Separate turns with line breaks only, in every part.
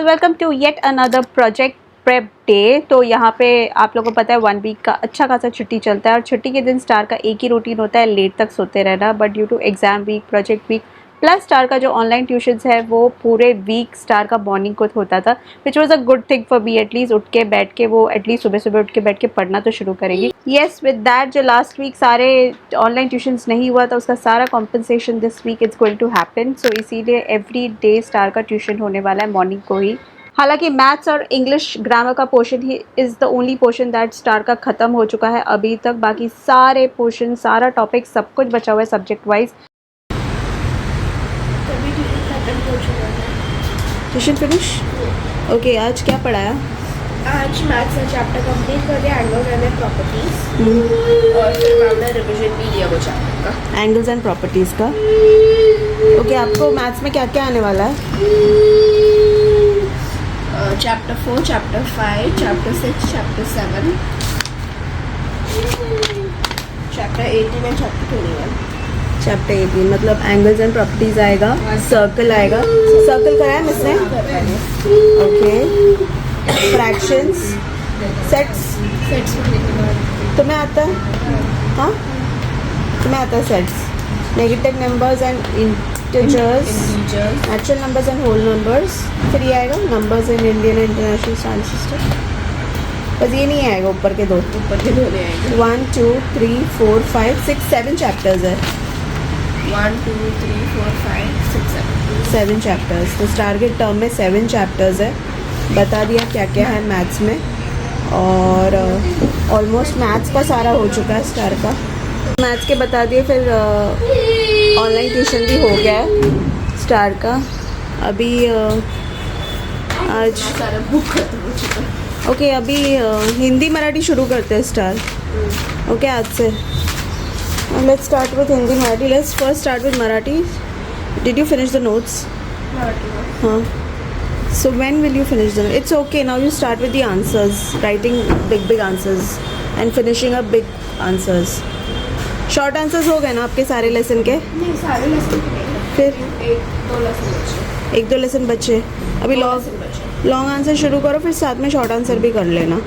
Welcome to yet another project prep day. तो यहाँ पे आप लोगों को पता है 1 वीक का अच्छा खासा छुट्टी चलता है और छुट्टी के दिन स्टार का एक ही रूटीन होता है, लेट तक सोते रहना। But due to exam week, project week plus star का जो ऑनलाइन ट्यूशन्स है वो पूरे वीक स्टार का मॉर्निंग को होता था, which was a good thing for me. At least उठ के बैठ के वो एटलीस्ट सुबह सुबह उठ के बैठ के पढ़ना तो शुरू करेगी। येस, विद दैट जो लास्ट वीक सारे ऑनलाइन ट्यूशन्स नहीं हुआ था उसका सारा compensation this week it's going to happen. So इसीलिए एवरी डे स्टार का ट्यूशन होने वाला है मॉर्निंग को ही। हालांकि मैथ्स और इंग्लिश ग्रामर का पोर्शन ही is the only portion that Star का ख़त्म हो चुका है अभी तक। बाकी सारे पोर्शन, सारा टॉपिक, सब कुछ बचा हुआ है subject wise. Tuition finish? Okay, आज क्या पढ़ाया?
आज मैथ्स का चैप्टर कंप्लीट कर दिया, एंगल्स एंड प्रॉपर्टीज, और फिर मैम ने रिवीजन भी दिया वो चैप्टर का,
एंगल्स एंड प्रॉपर्टीज़ का। ओके, आपको मैथ्स में क्या क्या आने वाला है?
Chapter 4, chapter 5, chapter 6, chapter 7, chapter 18 and chapter 21।
Chapter 18 मतलब एंगल्स एंड प्रॉपर्टीज़ आएगा, सर्कल आएगा। सर्कल कराया मिस ने? ओके, फ्रैक्शंस, सेट्स तुम्हें आता है? हाँ, तुम्हें आता है sets, negative numbers and integers, natural numbers and whole numbers. फिर ये आएगा numbers in Indian and international standard system. बस ये नहीं आएगा, ऊपर के दो नहीं आएंगे। 1 2 3 4 5 6 7 चैप्टर्स है।
1 2 3 4 5 6
7 चैप्टर्स। तो स्टार के टर्म में 7 चैप्टर्स है। बता दिया क्या क्या है मैथ्स में, और ऑलमोस्ट मैथ्स का सारा हो चुका है स्टार का। मैथ्स के बता दिए, फिर ऑनलाइन ट्यूशन भी हो गया है स्टार का। अभी आज
सारा बुक खत्म हो चुका है।
ओके, अभी हिंदी मराठी शुरू करते हैं स्टार। ओके, आज से let's start with Hindi Marathi. Let's first start with Marathi. Did you finish the notes? हाँ, so when will you finish them? It's okay, now you start with the answers, writing big answers and finishing up big answers. Short answers हो गए ना आपके सारे lesson के?
नहीं, सारे lesson के नहीं,
फिर
1-2 लेसन बचे।
1-2 लेसन बचे। अभी लॉन्ग आंसर शुरू करो, फिर साथ में शॉर्ट आंसर भी कर लेना।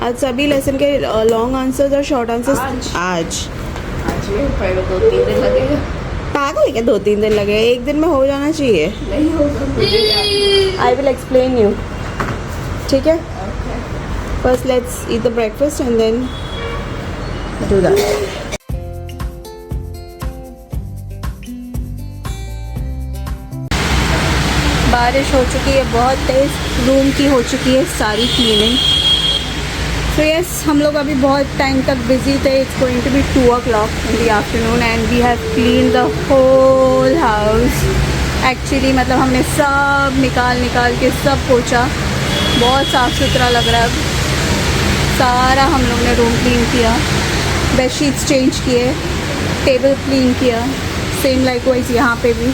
आज सभी लेसन के लॉन्ग आंसर्स और शॉर्ट आंसर्स आज
में पहले 2-3 दिन लगेगा।
पागल है क्या? 2-3 दिन लगे? एक दिन में हो जाना चाहिए।
नहीं होगा।
आई विल एक्सप्लेन यू, ठीक है? First let's eat the breakfast and then do that. बारिश हो चुकी है बहुत तेज़, रूम की हो चुकी है सारी क्लीनिंग। तो यस, हम लोग अभी बहुत टाइम तक बिजी थे। It's going to be 2 o'clock in the afternoon and we have clean the whole house. Actually मतलब हमने सब निकाल के सब पोंछा, बहुत साफ़ सुथरा लग रहा है अब। सारा हम लोग ने रूम क्लीन किया, बेडशीट्स चेंज किए, टेबल क्लीन किया, सेम लाइक वाइज यहाँ पे भी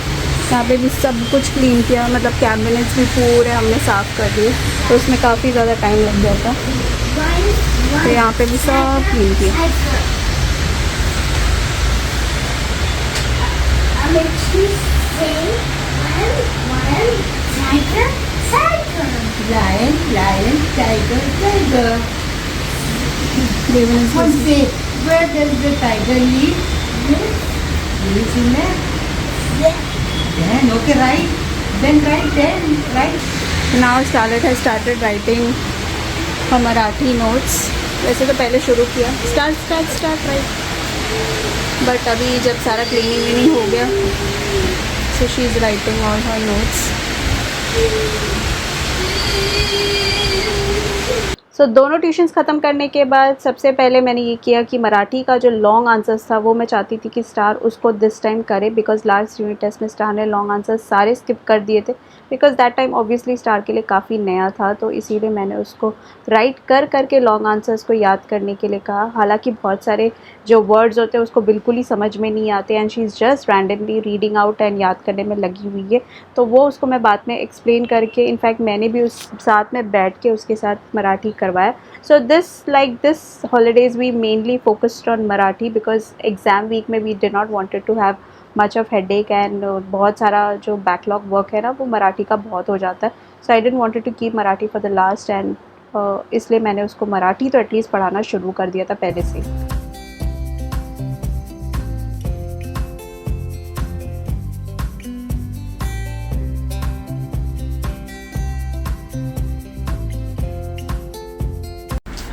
सब कुछ क्लीन किया। मतलब कैबिनेट्स भी पूरे हमने साफ़ कर दिए, तो उसमें काफ़ी ज़्यादा टाइम लग गया था। तो यहाँ पे भी सब क्लीन किया।
Where does the tiger live? Lives in there. Then okay, right. Then right.
Now Starlet has started writing her Marathi notes. वैसे तो पहले शुरू किया, स्टार्ट राइट, बट अभी जब सारा क्लीनिंग हो गया, so she is writing all her notes. सो दोनों ट्यूशन्स ख़त्म करने के बाद सबसे पहले मैंने ये किया कि मराठी का जो लॉन्ग आंसर्स था वो मैं चाहती थी कि स्टार उसको दिस टाइम करे, बिकॉज लास्ट यूनिट टेस्ट में स्टार ने लॉन्ग आंसर्स सारे स्किप कर दिए थे, because that time obviously star के लिए काफ़ी नया था। तो इसीलिए मैंने उसको राइट करके लॉन्ग आंसर्स को याद करने के लिए कहा। हालांकि बहुत सारे जो वर्ड्स होते हैं उसको बिल्कुल ही समझ में नहीं आते and she is just randomly reading out and याद करने में लगी हुई है, तो वो उसको मैं बाद में एक्सप्लेन करके, इनफैक्ट मैंने भी उस साथ में बैठ के उसके साथ मराठी करवाया। So this holidays we mainly focused on Marathi because exam week में we did not wanted to have much of headache and बहुत सारा जो backlog work है ना वो मराठी का बहुत हो जाता है। So I didn't wanted to keep Marathi for the last end इसलिए मैंने उसको मराठी तो एटलीस्ट पढ़ाना शुरू कर दिया था पहले से।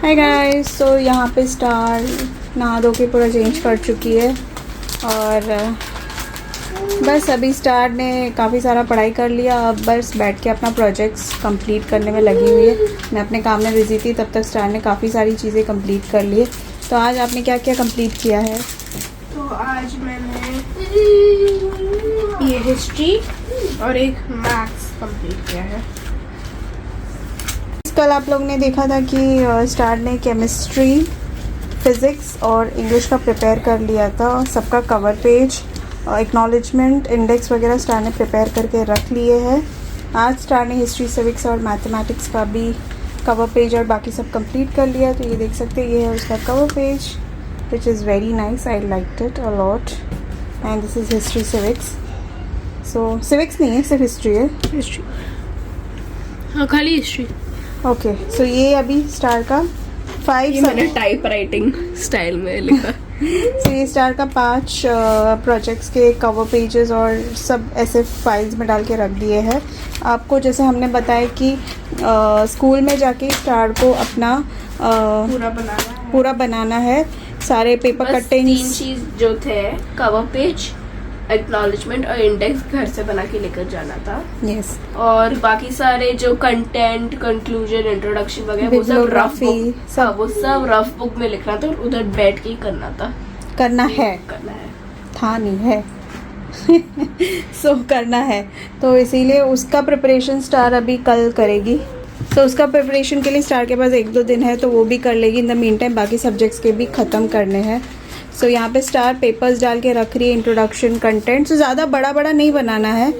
हाय गाइस, सो यहाँ पे स्टार नहा धो के पूरा चेंज कर चुकी है और बस अभी स्टार ने काफ़ी सारा पढ़ाई कर लिया। अब बस बैठ के अपना प्रोजेक्ट्स कंप्लीट करने में लगी हुई है। मैं अपने काम में बिजी थी, तब तक स्टार ने काफ़ी सारी चीज़ें कंप्लीट कर ली है। तो आज आपने क्या क्या कंप्लीट किया है?
तो आज मैंने ये हिस्ट्री और एक मैथ्स कंप्लीट किया है।
कल आप लोग ने देखा था कि स्टार ने केमिस्ट्री, फिज़िक्स और इंग्लिश का प्रिपेयर कर लिया था। सबका कवर पेज, एक्नॉलेजमेंट, इंडेक्स वगैरह स्टार ने प्रिपेयर करके रख लिए हैं। आज स्टार ने हिस्ट्री, सिविक्स और मैथमेटिक्स का भी कवर पेज और बाकी सब कंप्लीट कर लिया। तो ये देख सकते हैं, ये है उसका cover page which is very nice. I liked it a lot. And this is history, civics. So civics नहीं है, सिर्फ हिस्ट्री है।
हिस्ट्री, हाँ खाली हिस्ट्री।
ओके, सो ये अभी स्टार का 5
मैंने टाइप राइटिंग स्टाइल में लिखा।
सो ये स्टार का 5 प्रोजेक्ट्स के कवर पेजेस और सब ऐसे फाइल्स में डाल के रख दिए हैं। आपको जैसे हमने बताया कि स्कूल में जाके स्टार को अपना पूरा बनाना है। सारे पेपर कटिंग्स,
3 चीज़ जो थे, कवर पेज, एक्नॉलेजमेंट और इंडेक्स घर से बना के लेकर जाना था।
यस।
और बाकी सारे जो कंटेंट, कंक्लूजन, इंट्रोडक्शन वगैरह वो सब रफ बुक, वो सब रफ बुक में लिखना था और उधर बैठ के ही करना था।
करना है था नहीं है सो करना है। तो इसीलिए उसका प्रिपरेशन स्टार अभी कल करेगी। तो उसका प्रिपरेशन के लिए स्टार के पास 1-2 दिन है, तो वो भी कर लेगी। इन द मीन टाइम बाकी सब्जेक्ट्स के भी ख़त्म करने हैं। सो यहाँ पे स्टार पेपर्स डाल के रख रही है, इंट्रोडक्शन, कंटेंट। सो ज़्यादा बड़ा बड़ा नहीं बनाना है,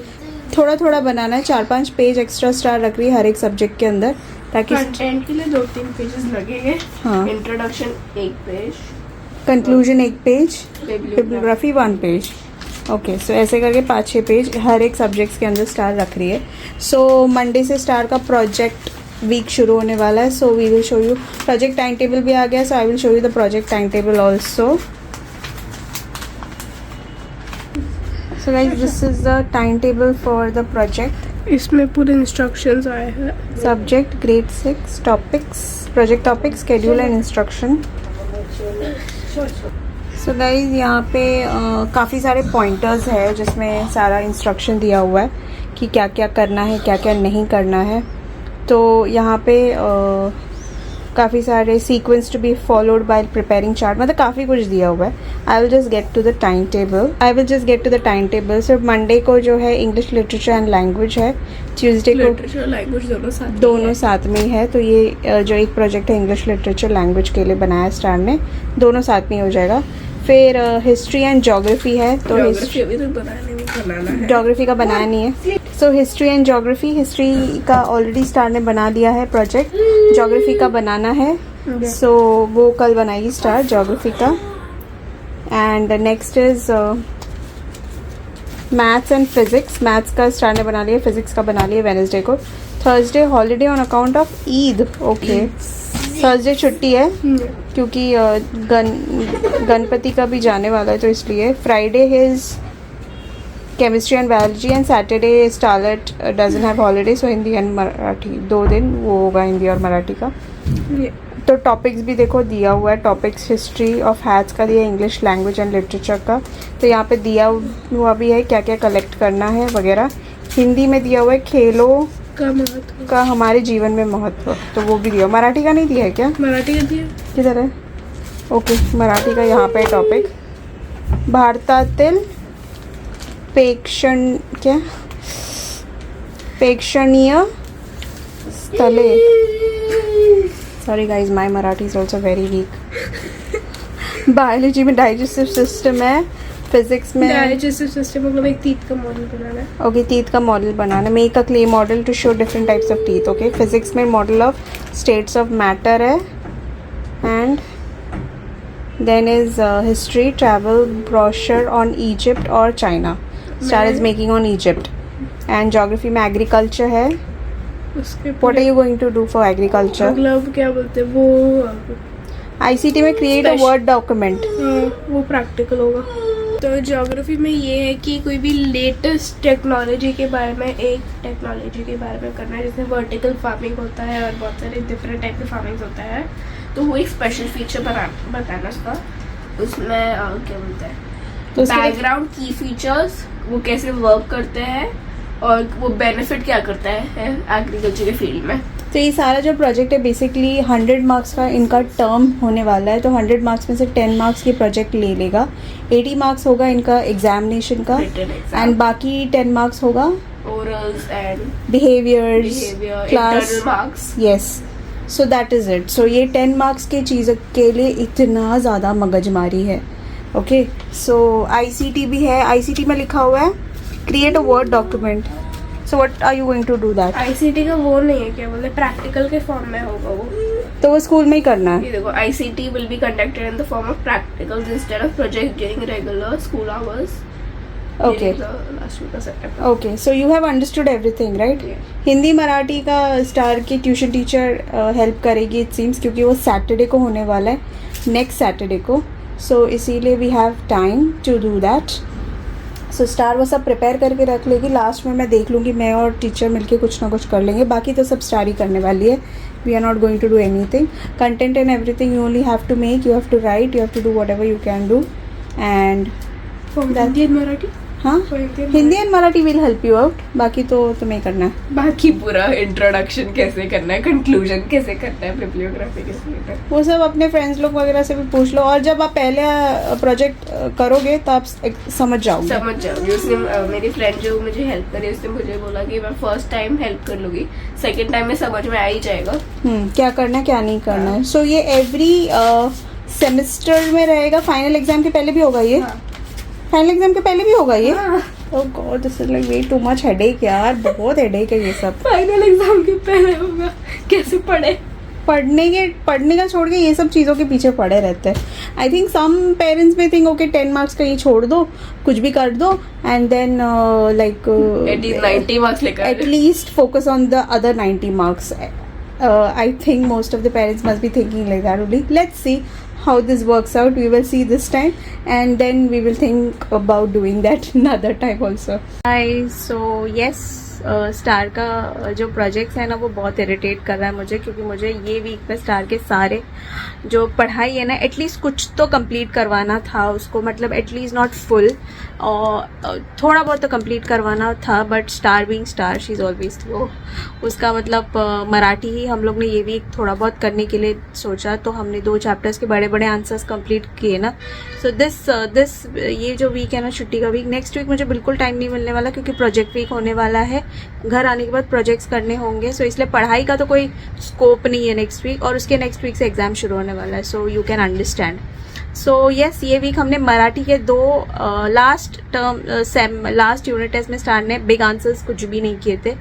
थोड़ा थोड़ा बनाना है। 4-5 पेज एक्स्ट्रा स्टार रख रही है हर एक सब्जेक्ट के अंदर, ताकि
कंटेंट के लिए 2-3 पेजेस लगेंगे।
हाँ,
introduction 1 page,
conclusion 1 page, bibliography 1 page. Okay, so ऐसे करके 5-6 पेज हर एक सब्जेक्ट्स के अंदर स्टार रख रही है। सो मंडे से स्टार का प्रोजेक्ट वीक शुरू होने वाला है। So we will show you, project time table भी आ गया। So I will show you the project time table also. So guys, this is the timetable for the project.
इसमें पूरे इंस्ट्रक्शंस आए हैं।
Subject grade 6, topics, project topics, schedule and instruction. So guys, यहाँ पे काफ़ी सारे pointers है जिसमें सारा इंस्ट्रक्शन दिया हुआ है कि क्या क्या करना है, क्या क्या नहीं करना है। तो यहाँ पे काफ़ी सारे sequence to be followed by preparing chart, मतलब काफ़ी कुछ दिया हुआ है। I will just get to the time table. सिर्फ मंडे को जो है इंग्लिश लिटरेचर एंड लैंग्वेज है, ट्यूसडे को
लिटरेचर लैंग्वेज
दोनों साथ में ही है। तो ये जो एक प्रोजेक्ट है इंग्लिश लिटरेचर लैंग्वेज के लिए बनाया स्टार ने, दोनों साथ में ही हो जाएगा। फिर हिस्ट्री एंड ज्योग्राफी है, तो ज्योग्राफी का बनाया नहीं है। So history and geography, history का ऑलरेडी स्टार ने बना लिया है प्रोजेक्ट, ज्योग्राफी का बनाना है। सो वो कल बनाएगी स्टार ज्योग्राफी का। And next is maths and physics. Maths का स्टार ने बना लिया, फिजिक्स का बना लिया वेडनेसडे को। Thursday holiday on account of Eid. Okay, Thursday छुट्टी है क्योंकि गणपति का भी जाने वाला है, तो इसलिए। Friday his chemistry and biology and Saturday starlet doesn't have holiday, so Hindi and Marathi 2 दिन वो होगा, हिंदी और मराठी का। तो टॉपिक्स भी देखो दिया हुआ है, टॉपिक्स हिस्ट्री ऑफ हैट्स का दिया, इंग्लिश लैंग्वेज एंड लिटरेचर का। तो यहाँ पे दिया हुआ भी है क्या क्या कलेक्ट करना है वगैरह। हिंदी में दिया हुआ है खेलों का हमारे जीवन में महत्व, तो वो भी दिया। मराठी का नहीं दिया है क्या?
मराठी का दिया,
किधर है? ओके, मराठी का यहाँ पे टॉपिक भारतातील प्रेक्षणीय स्थले। Sorry guys, my Marathi is also very weak. Biology में डाइजेस्टिव सिस्टम है, फिजिक्स में
डाइजेस्टिव सिस्टम मतलब एक टीथ का मॉडल बनाना है।
ओके, टीथ का मॉडल बनाना, make a clay model to show different types of teeth. Okay, physics में model of states of matter है। And then is history, travel brochure on Egypt और China, Star is making on Egypt. And geography में agriculture है,
उसके
what are you going to do for agriculture?
मतलब क्या बोलते हैं वो
आईसीटी में क्रिएट अ वर्ड डॉक्यूमेंट।
वो प्रैक्टिकल होगा। तो ज्योग्राफी में ये है कि कोई भी लेटेस्ट टेक्नोलॉजी के बारे में, एक टेक्नोलॉजी के बारे में करना है, जैसे वर्टिकल फार्मिंग होता है और बहुत सारे डिफरेंट टाइप के फार्मिंग होता है, तो वो एक स्पेशल फीचर बताना उसका। उसमें क्या बोलते हैं,
तो
बैकग्राउंड की फीचर्स, वो कैसे वर्क करते हैं और वो बेनिफिट क्या करता है एग्रीकल्चर के फील्ड में।
तो ये सारा जो प्रोजेक्ट है बेसिकली 100 मार्क्स का इनका टर्म होने वाला है। तो 100 मार्क्स में से 10 मार्क्स ये प्रोजेक्ट ले लेगा, 80 मार्क्स होगा इनका एग्जामिनेशन का, एंड बाकी 10 मार्क्स होगा
orals and
behaviours, class
marks.
Yes, so that is it. So ये 10 मार्क्स के चीज़ के लिए इतना ज़्यादा मगजमारी है। ओके, सो आईसीटी भी है। आईसीटी में लिखा हुआ है create a word document. So what are you going to do that?
ICT का वो नहीं है, क्या बोलते हैं, प्रैक्टिकल के फॉर्म में होगा वो।
तो वो स्कूल में ही करना है।
ये देखो, ICT will be conducted in the form of practicals instead of project during regular school hours.
Okay
last week of September.
Okay, so you have understood everything right? Hindi Marathi का स्टार की ट्यूशन टीचर हेल्प करेगी it seems, क्योंकि वो Saturday को होने वाला है, next Saturday को। सो इसीलिए we have time to do that. So star वो सब प्रिपेयर करके रख लेगी। लास्ट में मैं देख लूँगी, मैं और टीचर मिलके कुछ ना कुछ कर लेंगे। बाकी तो सब स्टार ही करने वाली है। We are not going to do anything. Content and everything you only have to make, you have to write, you have to do whatever you can do. And
Hindi and Marathi,
हाँ, Hindi and Marathi will help you out. बाकी तो तुम्हें करना है।
बाकी पूरा introduction कैसे करना है, कंक्लूजन कैसे करना है, बिब्लियोग्राफी कैसे करना है,
वो सब अपने फ्रेंड्स लोग वगैरह से भी पूछ लो। और जब आप पहले प्रोजेक्ट करोगे तो आप समझ जाओगे।
उसने मेरी फ्रेंड जो मुझे हेल्प करी, उसने मुझे बोला कि मैं फर्स्ट टाइम हेल्प कर लूंगी, सेकंड टाइम में समझ में आ ही जाएगा
क्या करना है क्या नहीं करना है। सो ये एवरी सेमेस्टर में रहेगा। फाइनल एग्जाम के पहले भी होगा ये? फाइनल एग्जाम के पहले भी होगा ये? Oh god, this is like way too much headache यार, बहुत हेडेक है ये सब।
फाइनल एग्जाम के पहले होगा, कैसे पढ़े?
पढ़ने का छोड़ के ये सब चीज़ों के पीछे पड़े रहते हैं। आई थिंक सम पेरेंट्स में थिंक ओके 10 मार्क्स का ये छोड़ दो, कुछ भी कर दो, एंड देन लाइक
90 मार्क्स लेकर
at least focus on the other 90 marks. I think most of the parents must be thinking like that only. Let's see how this works out. We will see this time, and then we will think about doing that another time also. So yes, star का जो projects है ना वो बहुत irritate कर रहा है मुझे, क्योंकि मुझे ये वीक में स्टार के सारे जो पढ़ाई है ना एटलीस्ट कुछ तो कंप्लीट करवाना था उसको, मतलब एटलीस्ट नॉट फुल, और थोड़ा बहुत तो कंप्लीट करवाना था। But star being star, she is always slow. उसका मतलब मराठी ही हम लोग ने ये वीक थोड़ा बहुत करने के लिए सोचा, तो हमने 2 चैप्टर्स के बड़े बड़े आंसर्स कंप्लीट किए ना। सो दिस ये जो वीक है ना, छुट्टी का वीक, नेक्स्ट वीक मुझे बिल्कुल टाइम नहीं मिलने वाला, क्योंकि प्रोजेक्ट वीक होने वाला है। घर आने के बाद प्रोजेक्ट्स करने होंगे, सो इसलिए पढ़ाई का तो कोई स्कोप नहीं है नेक्स्ट वीक, और उसके नेक्स्ट वीक से एग्जाम शुरू होने वाला है। So you can understand. So yes, ये वीक हमने मराठी के 2 लास्ट यूनिट टेस्ट में स्टार ने बिग आंसर्स कुछ भी नहीं किए थे।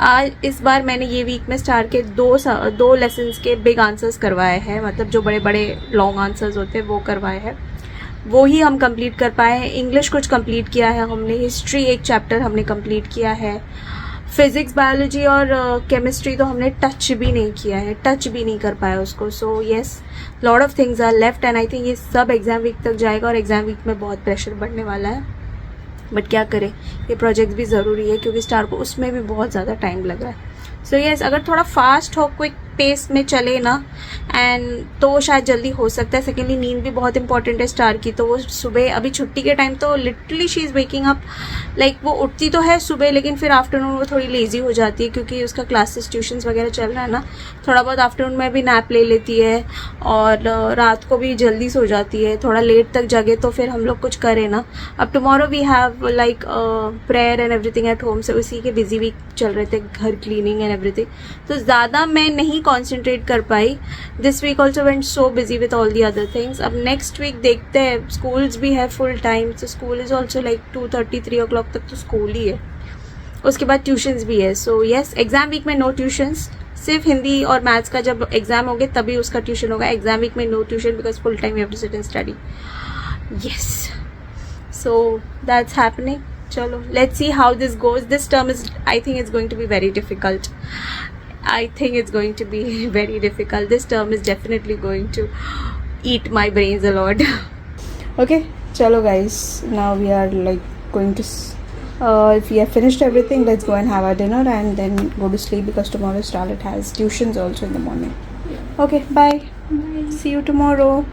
आज इस बार मैंने ये वीक में स्टार के 2 लेसन्स के बिग आंसर्स करवाए हैं, मतलब जो बड़े बड़े लॉन्ग आंसर्स होते हैं वो करवाए हैं, वो ही हम कंप्लीट कर पाए हैं। इंग्लिश कुछ कंप्लीट किया है हमने, हिस्ट्री एक चैप्टर हमने कंप्लीट किया है, फिजिक्स, बायोलॉजी और केमिस्ट्री तो हमने टच भी नहीं किया है, टच भी नहीं कर पाया उसको। So yes, lot of things are left, and I think ये सब एग्जाम वीक तक जाएगा, और एग्जाम वीक में बहुत प्रेशर बढ़ने वाला है। बट क्या करें, ये प्रोजेक्ट भी ज़रूरी है, क्योंकि स्टार को उसमें भी बहुत ज़्यादा टाइम लग रहा है। सो येस, अगर थोड़ा फास्ट हो, क्विक पेस में चले ना, एंड तो शायद जल्दी हो सकता है। सेकेंडली नींद भी बहुत इंपॉर्टेंट है स्टार की, तो वो सुबह, अभी छुट्टी के टाइम तो literally she is waking up, like वो उठती तो है सुबह, लेकिन फिर आफ्टरनून वो थोड़ी लेजी हो जाती है, क्योंकि उसका क्लासेस ट्यूशन्स वगैरह चल रहा है ना। थोड़ा बहुत आफ्टरनून में भी नैप ले लेती है, और रात को भी जल्दी सो जाती है, थोड़ा लेट तक जगे तो फिर हम लोग कुछ करें ना। अब tomorrow we have like prayer and everything at home, से उसी के बिजी वीक चल रहे थे, घर क्लीनिंग एंड एवरीथिंग, तो ज़्यादा मैं नहीं कॉन्सेंट्रेट कर पाई। This week also went so busy with all the other things. अब नेक्स्ट वीक देखते हैं, स्कूल्स भी है फुल टाइम, तो school is also like 2:30-3 o'clock तक तो स्कूल ही है, उसके बाद ट्यूशन्स भी है। सो येस, एग्जाम वीक में नो ट्यूशन्स, सिर्फ हिंदी और मैथ्स का जब एग्जाम होंगे तभी उसका ट्यूशन होगा। एग्जाम वीक में no tuition, because full time you have to sit and study. Yes, so that's happening. चलो let's see how this goes. This term is, I think it's going to be very difficult. I think it's going to be very difficult. This term is definitely going to eat my brains a lot. Okay, chalo guys, now we are like going to if we have finished everything, let's go and have our dinner and then go to sleep because tomorrow Starlet has tuitions also in the morning. Okay, bye. See you tomorrow.